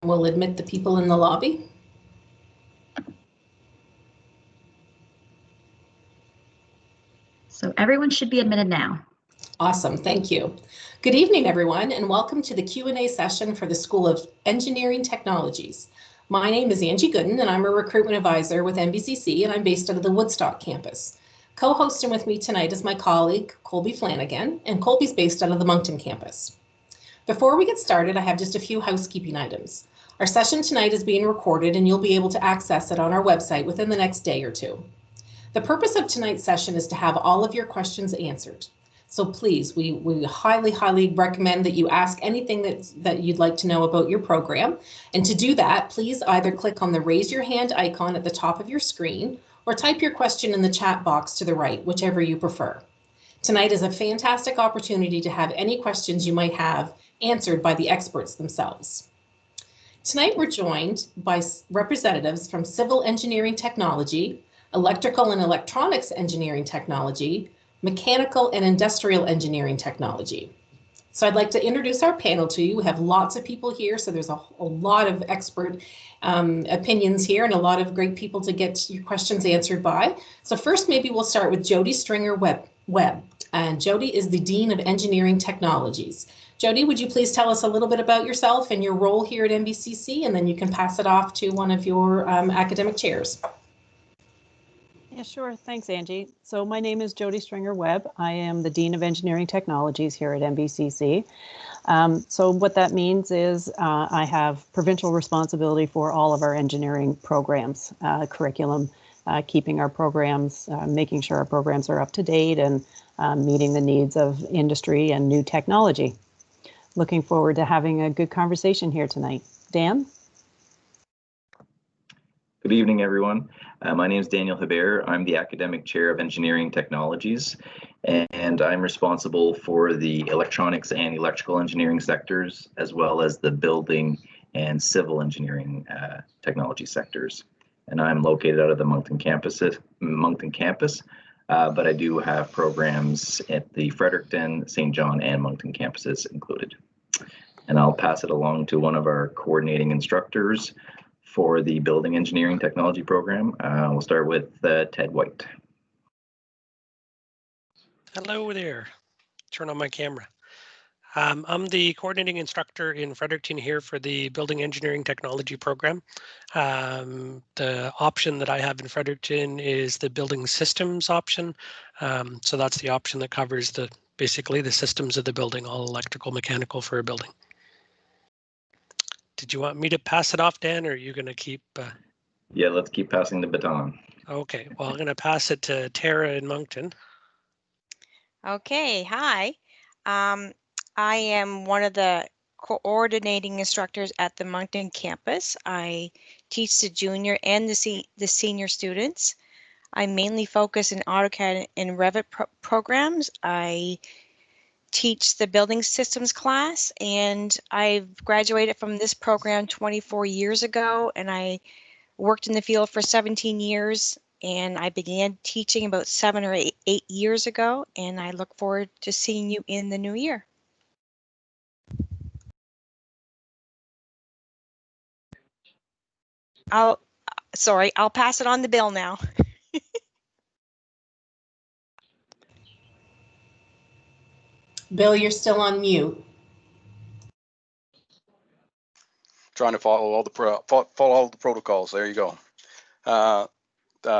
We'll admit the people in the lobby. So everyone should be admitted now. Awesome, thank you. Good evening, everyone, and welcome to the Q&A session for the School of Engineering Technologies. My name is Angie Gooden, and I'm a recruitment advisor with NBCC, and I'm based out of the Woodstock campus. Co-hosting with me tonight is my colleague, Colby Flanagan, and Colby's based out of the Moncton campus. Before we get started, I have just a few housekeeping items. Our session tonight is being recorded, and you'll be able to access it on our website within the next day or two. The purpose of tonight's session is to have all of your questions answered. So please, we highly recommend that you ask anything that you'd like to know about your program. And to do that, please either click on the raise your hand icon at the top of your screen or type your question in the chat box to the right, whichever you prefer. Tonight is a fantastic opportunity to have any questions you might have answered by the experts themselves. Tonight, we're joined by representatives from Civil Engineering Technology, Electrical and Electronics Engineering Technology, Mechanical and Industrial Engineering Technology. So I'd like to introduce our panel to you. We have lots of people here, so there's a lot of expert opinions here and a lot of great people to get your questions answered by. So first, maybe we'll start with Jody Stringer Webb. And Jody is the Dean of Engineering Technologies. Jody, would you please tell us a little bit about yourself and your role here at NBCC, and then you can pass it off to one of your academic chairs. Yeah, sure. Thanks, Angie. So my name is Jody Stringer Webb. I am the Dean of Engineering Technologies here at NBCC. So what that means is I have provincial responsibility for all of our engineering programs, curriculum, keeping our programs, making sure our programs are up to date and meeting the needs of industry and new technology. Looking forward to having a good conversation here tonight. Dan? Good evening, everyone. My name is Daniel Hebert. I'm the Academic Chair of Engineering Technologies, and I'm responsible for the electronics and electrical engineering sectors, as well as the building and civil engineering technology sectors. And I'm located out of the Moncton campus, but I do have programs at the Fredericton, St. John, and Moncton campuses included. And I'll pass it along to one of our coordinating instructors for the Building Engineering Technology program. We'll start with Ted White. Hello there. Turn on my camera. I'm the coordinating instructor in Fredericton here for the Building Engineering Technology program. The option that I have in Fredericton is the Building Systems option. So that's the option that covers basically the systems of the building, all electrical, mechanical for a building. Did you want me to pass it off, Dan, or are you going to keep? Yeah, let's keep passing the baton. Okay, well, I'm going to pass it to Tara in Moncton. Okay, hi. I am one of the coordinating instructors at the Moncton campus. I teach the junior and the senior students. I mainly focus in AutoCAD and Revit programs. I teach the building systems class, and I've graduated from this program 24 years ago, and I worked in the field for 17 years, and I began teaching about 7 or 8 years ago, and I look forward to seeing you in the new year. I'll pass it on to Bill now. Bill, you're still on mute. Trying to follow all the protocols. There you go.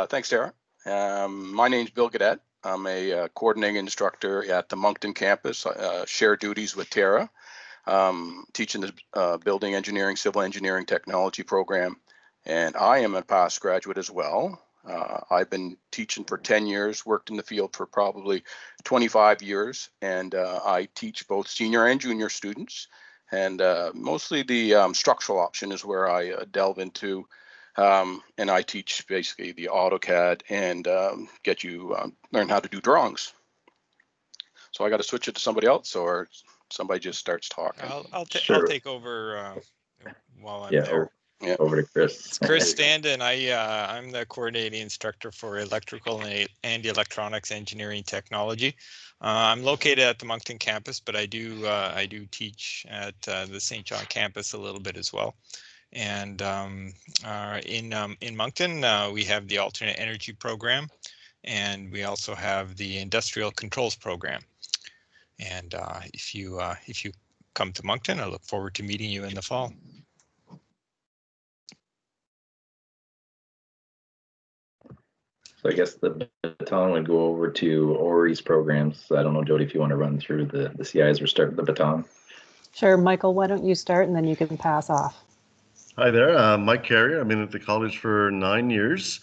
Thanks, Tara. My name's Bill Gadet. I'm a coordinating instructor at the Moncton campus. Share duties with Tara, teaching the Building Engineering, Civil Engineering Technology program. And I am a past graduate as well. I've been teaching for 10 years, worked in the field for probably 25 years, and I teach both senior and junior students. And mostly the structural option is where I delve into, and I teach basically the AutoCAD and get you learn how to do drawings. So I got to switch it to somebody else, or somebody just starts talking. I'll take over while I'm there. Yeah, over to Chris. It's Chris Standen. I'm the coordinating instructor for electrical and electronics engineering technology. I'm located at the Moncton campus, but I do teach at the St. John campus a little bit as well. And in Moncton, we have the alternate energy program, and we also have the industrial controls program. And if you come to Moncton, I look forward to meeting you in the fall. So I guess the baton would go over to Ori's programs. I don't know, Jody, if you want to run through the CIs or start with the baton. Sure, Michael, why don't you start and then you can pass off. Hi there, Mike Carrier. I've been at the college for 9 years.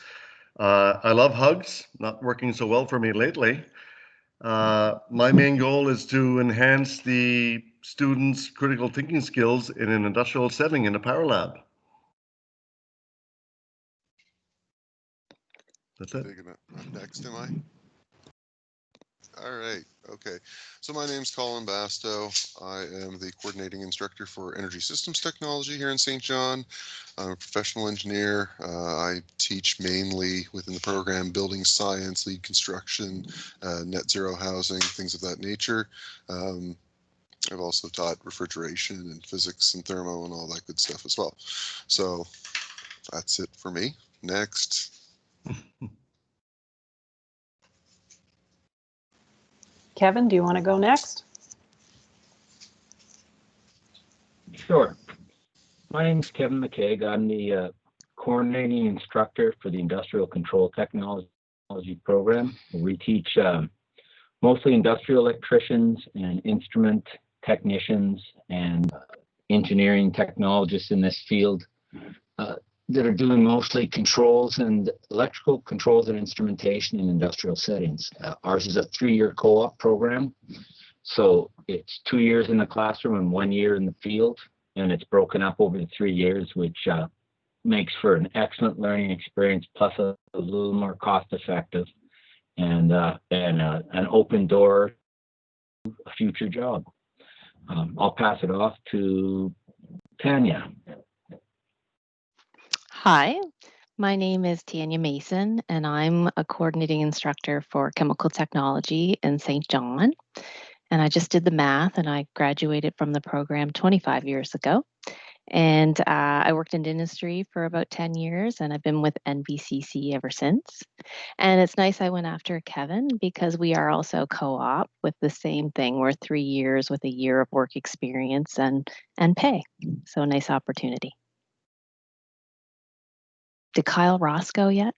I love hugs, not working so well for me lately. My main goal is to enhance the students' critical thinking skills in an industrial setting in a power lab. That's it. I'm next, am I? All right, okay. So my name's Colin Bastow. I am the coordinating instructor for energy systems technology here in St. John. I'm a professional engineer. I teach mainly within the program building science, lead construction, net zero housing, things of that nature. I've also taught refrigeration and physics and thermo and all that good stuff as well. So that's it for me. Next. Kevin, do you want to go next? Sure. My name is Kevin McKaig. I'm the coordinating instructor for the Industrial Control Technology program. We teach mostly industrial electricians and instrument technicians and engineering technologists in this field that are doing mostly controls and electrical controls and instrumentation in industrial settings. Ours is a 3-year co-op program. So it's 2 years in the classroom and 1 year in the field. And it's broken up over the 3 years, which makes for an excellent learning experience, plus a little more cost effective and an open door to a future job. I'll pass it off to Tanya. Hi, my name is Tanya Mason, and I'm a coordinating instructor for chemical technology in St. John. And I just did the math, and I graduated from the program 25 years ago. And I worked in industry for about 10 years, and I've been with NBCC ever since. And it's nice I went after Kevin because we are also co-op with the same thing. We're 3 years with a year of work experience and pay. So a nice opportunity. Did Kyle Ross go yet?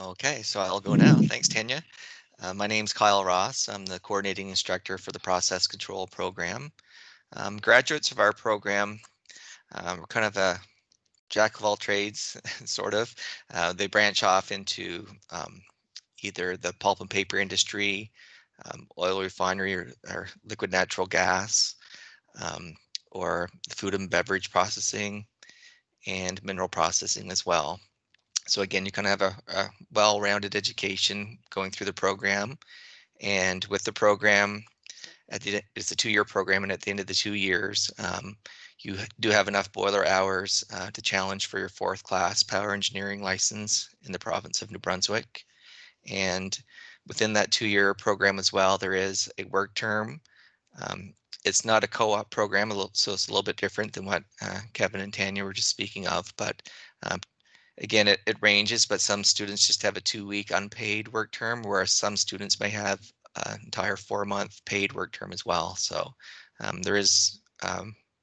Okay, so I'll go now. Thanks, Tanya. My name's Kyle Ross. I'm the coordinating instructor for the process control program. Graduates of our program, we're kind of a jack of all trades, sort of. They branch off into either the pulp and paper industry, oil refinery or liquid natural gas, or food and beverage processing, and mineral processing as well. So again, you kind of have a well-rounded education going through the program. And with the program, it's a 2-year program, and at the end of the 2 years, you do have enough boiler hours to challenge for your 4th class power engineering license in the province of New Brunswick. And within that 2-year program as well, there is a work term. It's not a co-op program, so it's a little bit different than what Kevin and Tanya were just speaking of. But again, it ranges, but some students just have a 2-week unpaid work term, whereas some students may have an entire 4-month paid work term as well. So there is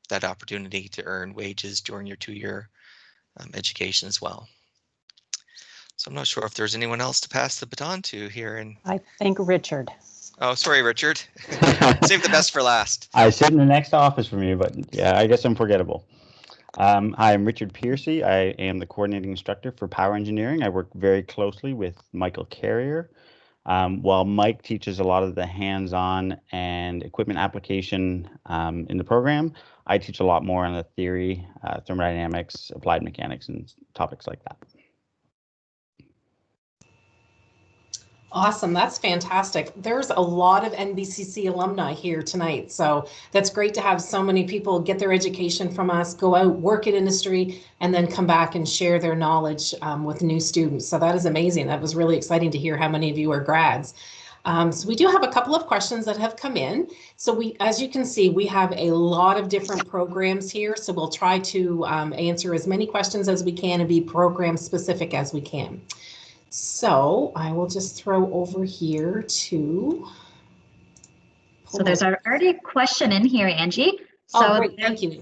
that opportunity to earn wages during your 2-year education as well. So I'm not sure if there's anyone else to pass the baton to here. I think Richard. Oh, sorry, Richard. Save the best for last. I sit in the next office from you, but yeah, I guess I'm forgettable. Hi, I'm Richard Piercy. I am the coordinating instructor for power engineering. I work very closely with Michael Carrier. While Mike teaches a lot of the hands-on and equipment application in the program, I teach a lot more on the theory, thermodynamics, applied mechanics, and topics like that. Awesome, that's fantastic. There's a lot of NBCC alumni here tonight, so that's great to have so many people get their education from us, go out, work in industry, and then come back and share their knowledge with new students. So that is amazing. That was really exciting to hear how many of you are grads. So we do have a couple of questions that have come in. So as you can see, we have a lot of different programs here. So we'll try to answer as many questions as we can and be program specific as we can. So I will just throw over here to. So there's already a question in here, Angie. So great, thank you.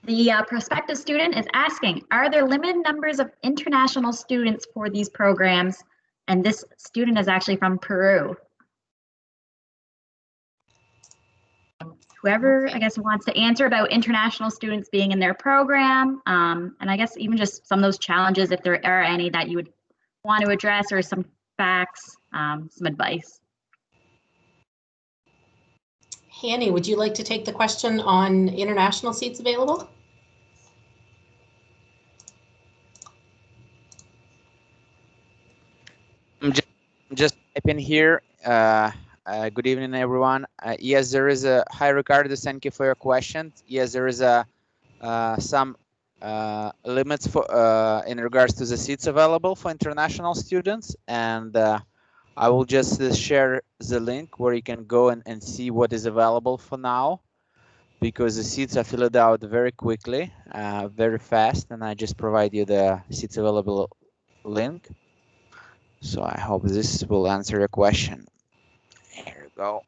The prospective student is asking, are there limited numbers of international students for these programs? And this student is actually from Peru. Whoever, I guess, wants to answer about international students being in their program, and I guess even just some of those challenges, if there are any that you would want to address, or some facts, some advice. Hanny, would you like to take the question on international seats available? I'm just typing here. Good evening, everyone. Yes, there is a. Hi, Ricardo. Thank you for your question. Yes, there is a some limits for in regards to the seats available for international students, and I will just share the link where you can go and see what is available for now, because the seats are filled out very quickly, very fast, and I just provide you the seats available link. So I hope this will answer your question. Here we go.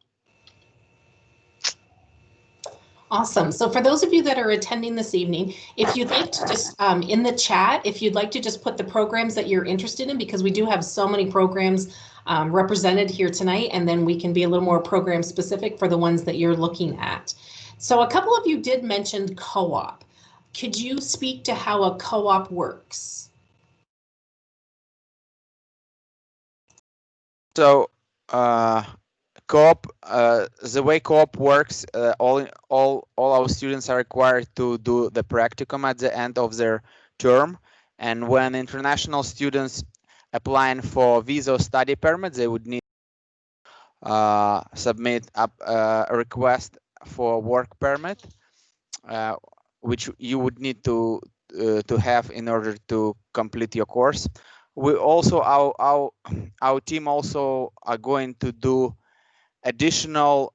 Awesome. So for those of you that are attending this evening, if you'd like to just in the chat, if you'd like to just put the programs that you're interested in, because we do have so many programs represented here tonight, and then we can be a little more program specific for the ones that you're looking at. So a couple of you did mention co-op. Could you speak to how a co-op works? So Co-op, the way Co-op works, all our students are required to do the practicum at the end of their term, and when international students applying for visa or study permit, they would need submit a request for work permit, which you would need to have in order to complete your course. We also our team also are going to do additional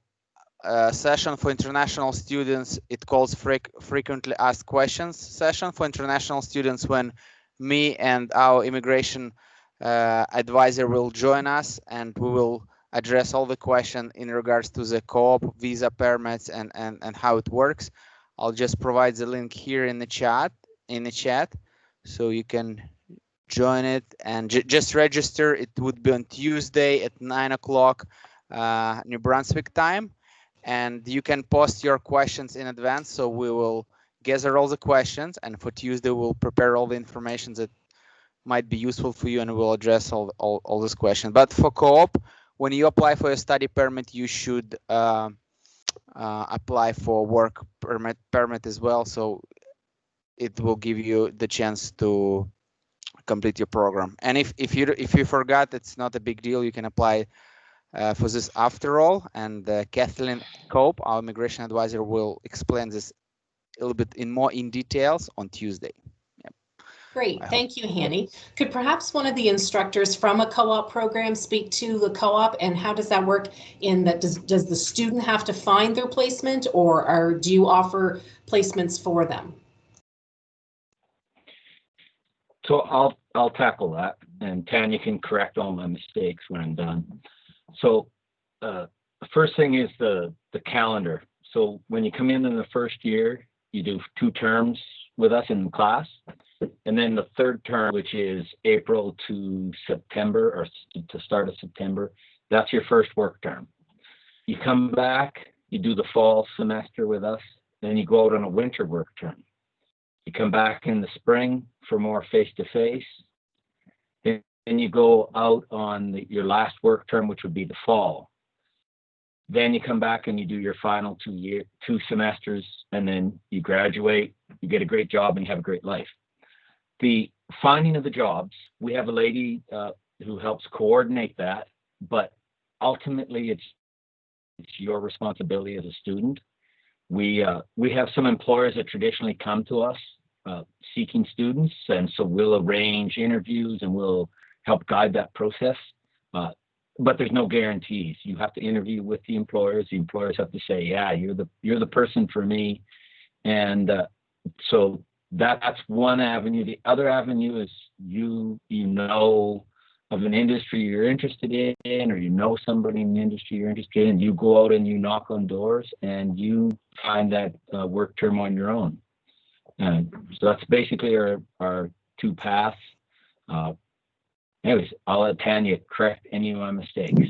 session for international students. It calls frequently asked questions session for international students, when me and our immigration advisor will join us, and we will address all the questions in regards to the co-op visa permits and how it works. I'll just provide the link here in the chat so you can join it and just register. It would be on Tuesday at 9 o'clock New Brunswick time, and you can post your questions in advance, so we will gather all the questions, and for Tuesday we'll prepare all the information that might be useful for you, and we'll address all these questions. But for co-op, when you apply for a study permit, you should apply for work permit as well, so it will give you the chance to complete your program. And if you forgot, it's not a big deal. You can apply for this after all, and Kathleen Coop, our immigration advisor, will explain this a little bit more in details on Tuesday. Yep. Great, thank you, Hanny. Could perhaps one of the instructors from a co-op program speak to the co-op, and how does that work in that? Does the student have to find their placement, or do you offer placements for them? So I'll tackle that, and Tanya can correct all my mistakes when I'm done. So the first thing is the calendar. So when you come in the first year, you do 2 terms with us in the class, and then the third term, which is April to September, or to start of September, that's your first work term. You come back, you do the fall semester with us, then you go out on a winter work term. You come back in the spring for more face-to-face. Then you go out on your last work term, which would be the fall. Then you come back and you do your final 2 semesters, and then you graduate, you get a great job, and you have a great life. The finding of the jobs, we have a lady who helps coordinate that, but ultimately it's your responsibility as a student. We have some employers that traditionally come to us seeking students, and so we'll arrange interviews and we'll help guide that process. but there's no guarantees. You have to interview with the employers. The employers have to say, yeah, you're the person for me. And so that's one avenue. The other avenue is you know of an industry you're interested in, or you know somebody in the industry you're interested in, you go out and you knock on doors and you find that work term on your own. And so that's basically our two paths. Anyways, I'll let Tanya correct any of my mistakes.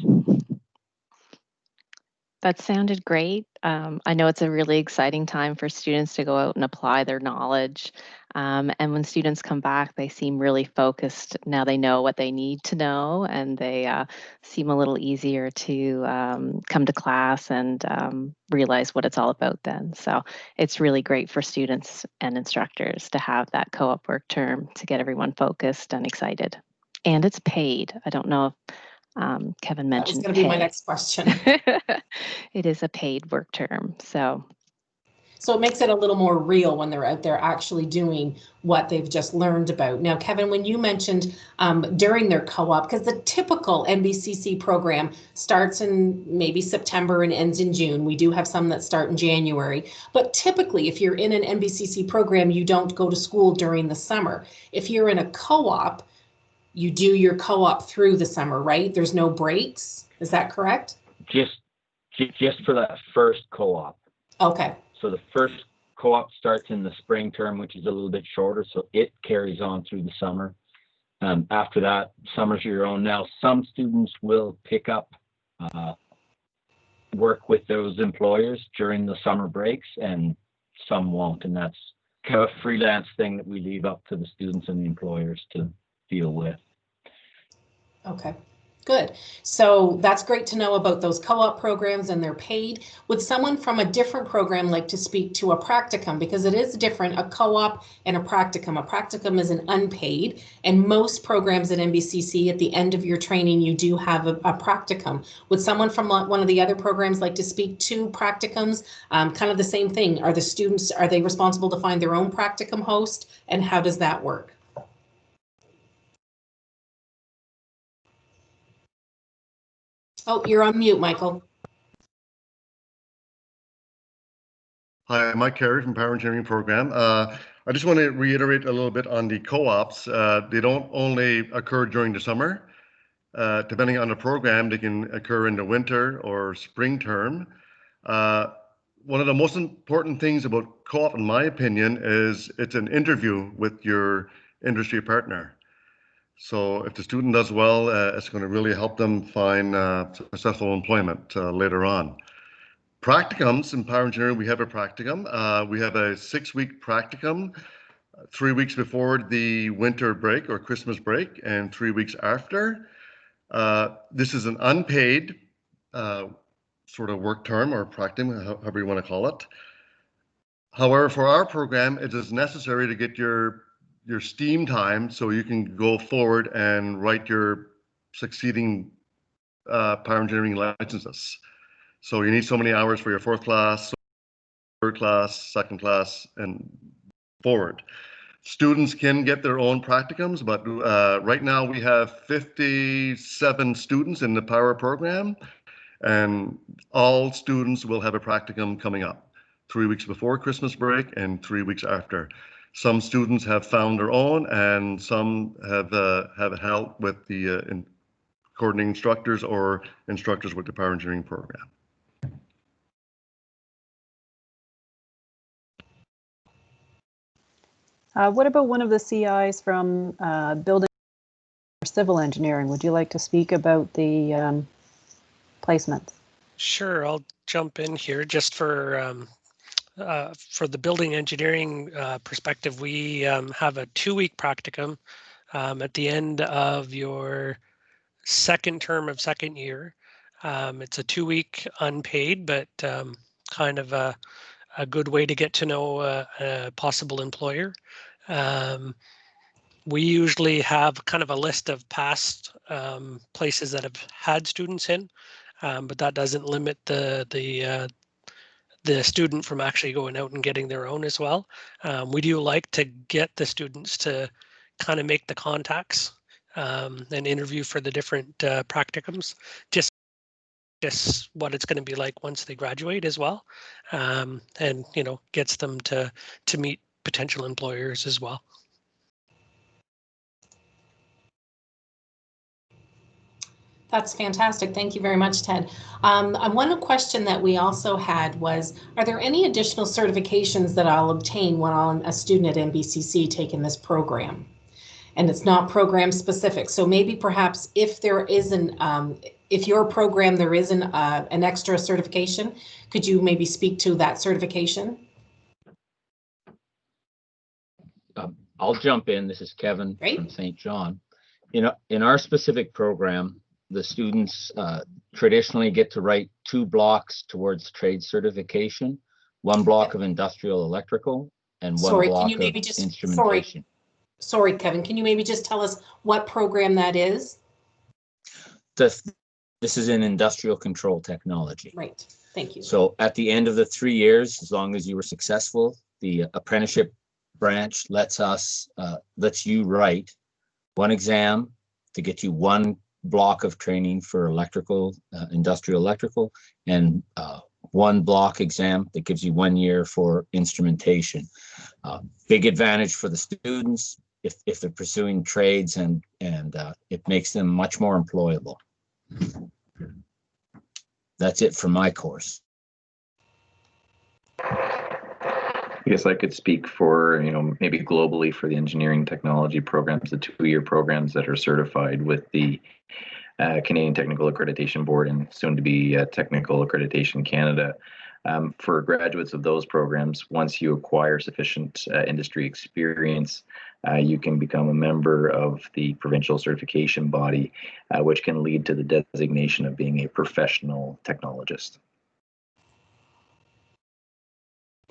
That sounded great. I know it's a really exciting time for students to go out and apply their knowledge. And when students come back, they seem really focused. Now they know what they need to know, and they seem a little easier to come to class and realize what it's all about then. So it's really great for students and instructors to have that co-op work term to get everyone focused and excited. And it's paid. I don't know if Kevin mentioned that was going to be my next question. It is a paid work term, so it makes it a little more real when they're out there actually doing what they've just learned about. Now, Kevin, when you mentioned during their co-op, because the typical NBCC program starts in maybe September and ends in June. We do have some that start in January, but typically if you're in an NBCC program, you don't go to school during the summer. If you're in a co-op, you do your co-op through the summer, right? There's no breaks. Is that correct? Just for that first co-op. Okay. So the first co-op starts in the spring term, which is a little bit shorter, so it carries on through the summer. After that, summer's your own. Now, some students will pick up work with those employers during the summer breaks, and some won't, and that's kind of a freelance thing that we leave up to the students and the employers to deal with. Okay, good. So that's great to know about those co-op programs, and they're paid. Would someone from a different program like to speak to a practicum? Because it is different, a co-op and a practicum. A practicum is an unpaid, and most programs at NBCC, at the end of your training, you do have a practicum. Would someone from one of the other programs like to speak to practicums? Kind of the same thing. Are the students, are they responsible to find their own practicum host, and how does that work? Oh, you're on mute, Michael. Hi, I'm Mike Carey from Power Engineering Program. I just want to reiterate a little bit on the co-ops. They don't only occur during the summer. Depending on the program, they can occur in the winter or spring term. One of the most important things about co-op, in my opinion, is it's an interview with your industry partner. So if the student does well, it's going to really help them find successful employment later on. Practicums in Power Engineering, we have a practicum. We have a 6-week practicum, 3 weeks before the winter break or Christmas break, and 3 weeks after. This is an unpaid sort of work term or practicum, however you want to call it. However, for our program, it is necessary to get your STEAM time so you can go forward and write your succeeding power engineering licenses. So you need so many hours for your 4th class, 3rd class, 2nd class, and forward. Students can get their own practicums, but right now we have 57 students in the power program, and all students will have a practicum coming up 3 weeks before Christmas break and 3 weeks after. Some students have found their own, and some have help with the coordinating instructors or instructors with the power engineering program. What about one of the CIs from building or civil engineering? Would you like to speak about the placements? Sure, I'll jump in here just for the building engineering perspective. We have a 2-week practicum at the end of your second term of second year. It's a 2-week unpaid, but kind of a good way to get to know a possible employer. We usually have kind of a list of past places that have had students in, but that doesn't limit the student from actually going out and getting their own as well. We do like to get the students to kind of make the contacts and interview for the different practicums, just what it's going to be like once they graduate as well, and gets them to meet potential employers as well. That's fantastic. Thank you very much, Ted. One question that we also had was, are there any additional certifications that I'll obtain when I'm a student at NBCC taking this program? And it's not program specific. So maybe perhaps if there isn't, if your program, there isn't an extra certification, could you maybe speak to that certification? I'll jump in. This is Kevin from St. John. In our specific program, the students traditionally get to write 2 blocks towards trade certification, 1 block of industrial electrical and 1 block of instrumentation. Sorry, Kevin, can you maybe just tell us what program that is? This is in industrial control technology. Right, thank you. So at the end of the 3 years, as long as you were successful, the apprenticeship branch lets you write 1 exam to get you 1 block of training for electrical, industrial electrical, and 1 block exam that gives you 1 year for instrumentation. Big advantage for the students if they're pursuing trades, and it makes them much more employable. That's it for my course. I guess I could speak for, maybe globally for the engineering technology programs, the 2-year programs that are certified with the Canadian Technical Accreditation Board and soon to be Technical Accreditation Canada. For graduates of those programs, once you acquire sufficient industry experience, you can become a member of the provincial certification body, which can lead to the designation of being a professional technologist.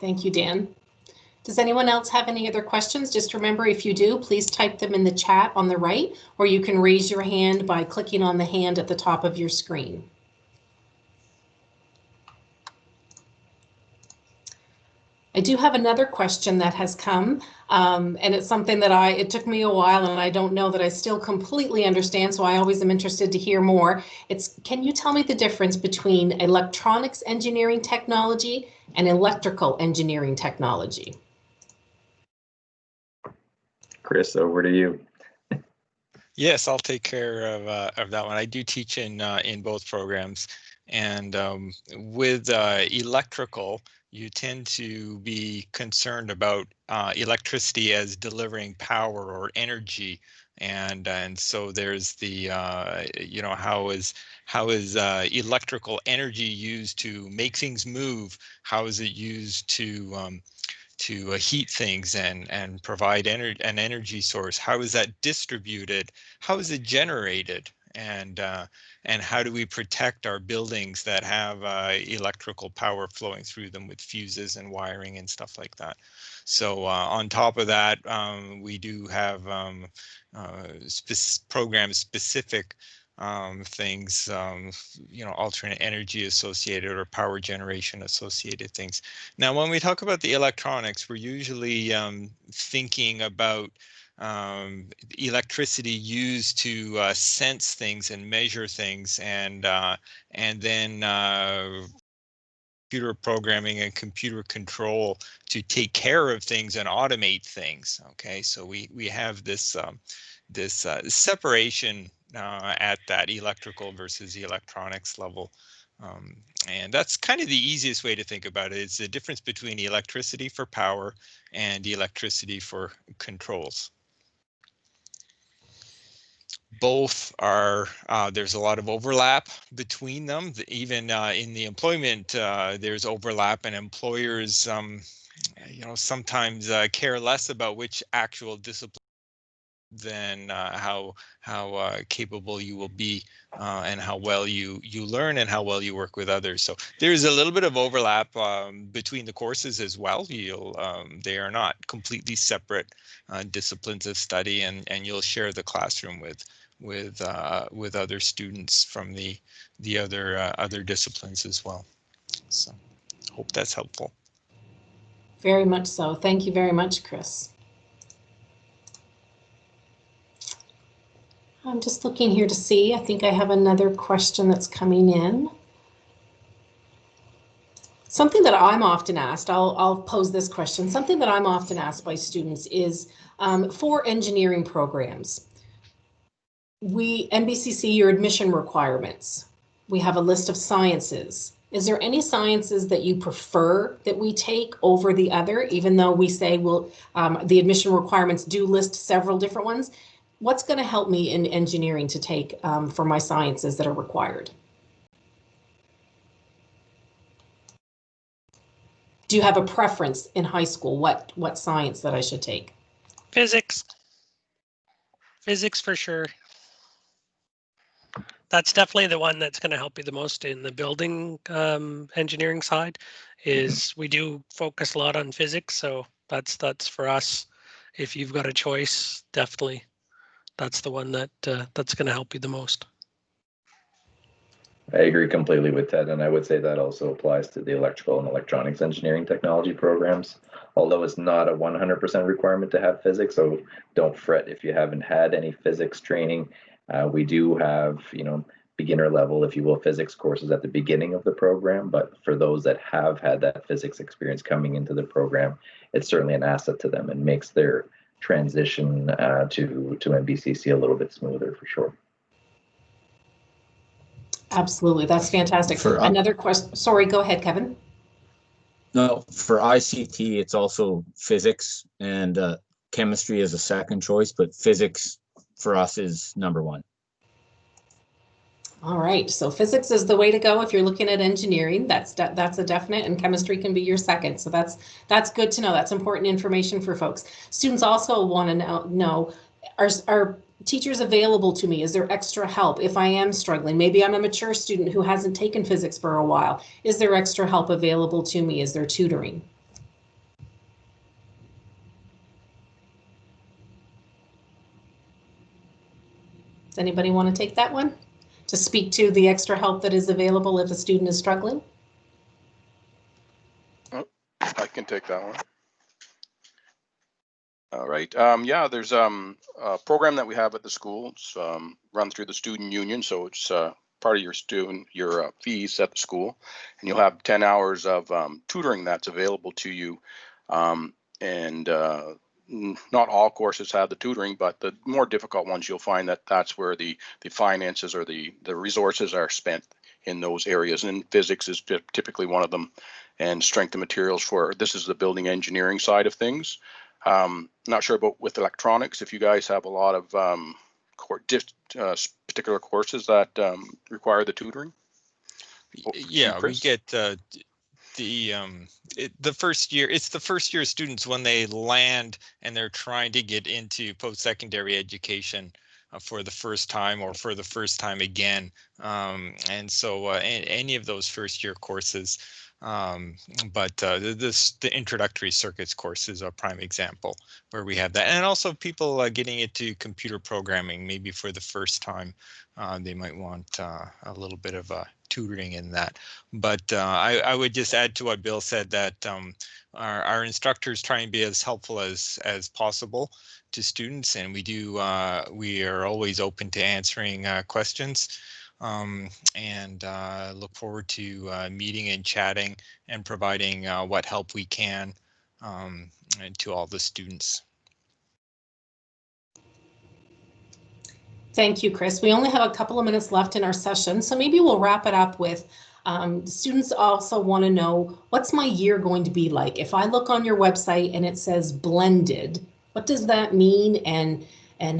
Thank you, Dan. Does anyone else have any other questions? Just remember, if you do, please type them in the chat on the right, or you can raise your hand by clicking on the hand at the top of your screen. I do have another question that has come, and it's something that it took me a while, and I don't know that I still completely understand, so I always am interested to hear more. Can you tell me the difference between electronics engineering technology and electrical engineering technology? Chris, over to you. Yes, I'll take care of that one. I do teach in both programs, and with electrical, you tend to be concerned about electricity as delivering power or energy, and so there's the how is electrical energy used to make things move? How is it used to heat things and provide an energy source? How is that distributed? How is it generated? And how do we protect our buildings that have electrical power flowing through them with fuses and wiring and stuff like that? So on top of that, we do have program specific things, alternate energy associated or power generation associated things. Now, when we talk about the electronics, we're usually thinking about electricity used to sense things and measure things, and then computer programming and computer control to take care of things and automate things. Okay, so we have this separation at that electrical versus the electronics level. And that's kind of the easiest way to think about it. It's the difference between electricity for power and electricity for controls. Both are, there's a lot of overlap between them. Even in the employment, there's overlap, and employers, sometimes care less about which actual discipline than how capable you will be and how well you learn and how well you work with others. So there's a little bit of overlap between the courses as well. They are not completely separate disciplines of study, and you'll share the classroom with other students from the other disciplines as well. So hope that's helpful. Very much so. Thank you very much, Chris. I'm just looking here to see. I think I have another question that's coming in. Something that I'm often asked, I'll pose this question. Something that I'm often asked by students is for engineering programs, NBCC, your admission requirements. We have a list of sciences. Is there any sciences that you prefer that we take over the other, even though we say, well, the admission requirements do list several different ones? What's going to help me in engineering to take for my sciences that are required? Do you have a preference in high school, what science that I should take? Physics. Physics for sure. That's definitely the one that's going to help you the most in the building engineering side. Is we do focus a lot on physics, so that's for us. If you've got a choice, definitely that's the one that that's going to help you the most. I agree completely with Ted, and I would say that also applies to the electrical and electronics engineering technology programs, although it's not a 100% requirement to have physics, so don't fret if you haven't had any physics training. We do have, beginner level, if you will, physics courses at the beginning of the program, but for those that have had that physics experience coming into the program, it's certainly an asset to them and makes their transition to NBCC a little bit smoother for sure. Absolutely, that's fantastic. Another question. Sorry, go ahead, Kevin. No, for ICT, it's also physics and chemistry is a second choice, but physics for us is number one. All right, so physics is the way to go if you're looking at engineering. That's a definite, and chemistry can be your second. So that's good to know. That's important information for folks. Students also want to know are teachers available to me? Is there extra help if I am struggling? Maybe I'm a mature student who hasn't taken physics for a while. Is there extra help available to me? Is there tutoring? Does anybody want to take that one? To speak to the extra help that is available if a student is struggling? Oh, I can take that one. All right. Yeah, there's a program that we have at the school. It's run through the student union, so it's part of your fees at the school, and you'll have 10 hours of tutoring that's available to you. Not all courses have the tutoring, but the more difficult ones, you'll find that that's where the finances or the resources are spent in those areas. And physics is typically one of them, and strength of materials this is the building engineering side of things. Not sure about with electronics, if you guys have a lot of particular courses that require the tutoring. Yeah, we get the first year. It's the first year students when they land and they're trying to get into post-secondary education for the first time or for the first time again. And so any of those first year courses. But the introductory circuits course is a prime example where we have that, and also people getting into computer programming maybe for the first time. They might want a little bit of tutoring in that. But I would just add to what Bill said that our instructors try and be as helpful as possible to students, and we are always open to answering questions. And look forward to meeting and chatting and providing what help we can to all the students. Thank you, Chris. We only have a couple of minutes left in our session, so maybe we'll wrap it up with students also want to know, what's my year going to be like? If I look on your website and it says blended, what does that mean, and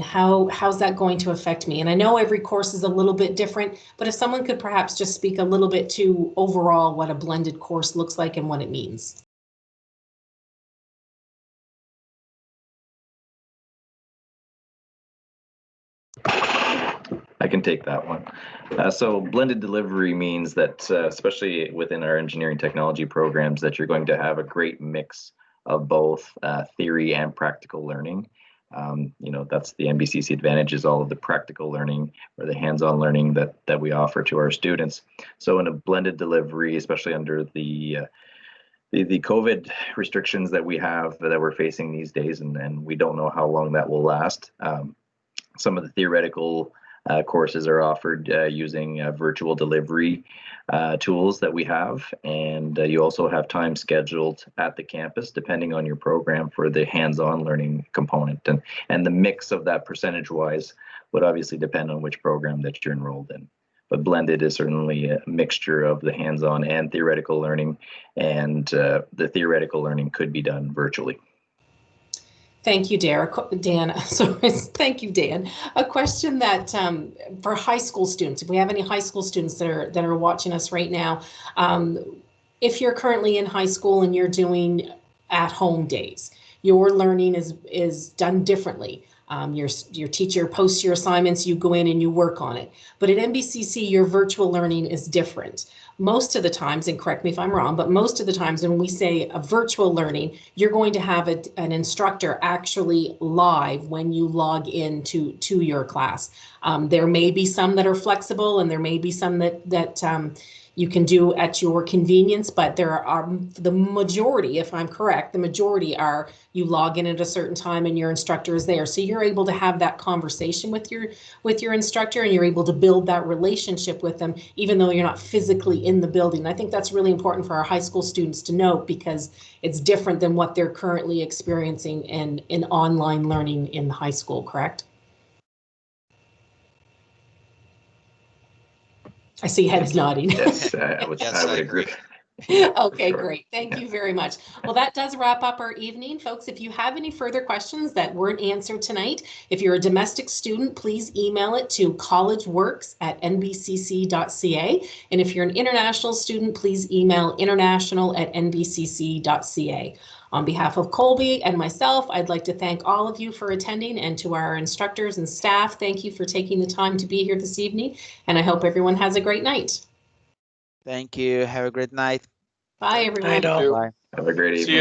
how's that going to affect me? And I know every course is a little bit different, but if someone could perhaps just speak a little bit to overall what a blended course looks like and what it means. I can take that one. So blended delivery means that, especially within our engineering technology programs, that you're going to have a great mix of both theory and practical learning. That's the NBCC advantage, is all of the practical learning or the hands-on learning that we offer to our students. So in a blended delivery, especially under the COVID restrictions that we're facing these days, and we don't know how long that will last. some of the theoretical courses are offered using virtual delivery tools that we have, and you also have time scheduled at the campus depending on your program for the hands-on learning component, and the mix of that percentage-wise would obviously depend on which program that you're enrolled in. But blended is certainly a mixture of the hands-on and theoretical learning, and the theoretical learning could be done virtually. Thank you, Dan. Sorry, thank you, Dan. A question that for high school students, if we have any high school students that are watching us right now, if you're currently in high school and you're doing at-home days, your learning is done differently. Your teacher posts your assignments, you go in and you work on it. But at NBCC, your virtual learning is different. Most of the times, and correct me if I'm wrong, but most of the times when we say a virtual learning, you're going to have an instructor actually live when you log in to your class. There may be some that are flexible, and there may be some that you can do at your convenience, but there are the majority, if I'm correct, the majority are you log in at a certain time and your instructor is there. So you're able to have that conversation with your instructor, and you're able to build that relationship with them, even though you're not physically in the building. I think that's really important for our high school students to note, because it's different than what they're currently experiencing in online learning in high school, correct? I see heads nodding. Yes, I would agree. Okay, sure. Great. Thank you very much. Well, that does wrap up our evening, folks. If you have any further questions that weren't answered tonight, if you're a domestic student, please email it to collegeworks@nbcc.ca. And if you're an international student, please email international@nbcc.ca. On behalf of Colby and myself, I'd like to thank all of you for attending, and to our instructors and staff, thank you for taking the time to be here this evening, and I hope everyone has a great night. Thank you. Have a great night. Bye, everyone. Thank you. Bye. Have a great evening.